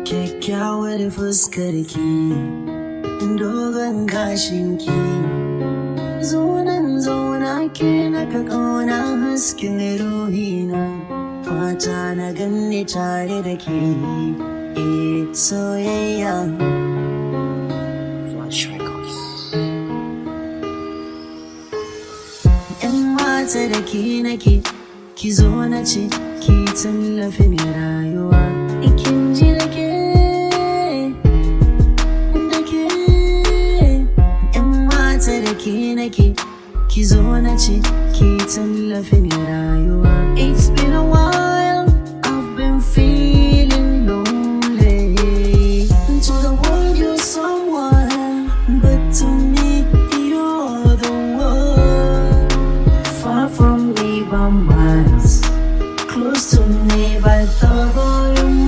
kyakkyawar fuskarki, dogon gashinki, zunan zauna ke naka ƙauna hasken ruhina, fata na ganni tare da ke soyayya. Yan mata da ke nake, ki zo na ce ki tallafin rayuwa, ikin ji da ke yan mata da ke nake, ki zo na ce ki tallafin rayuwa. It's been a while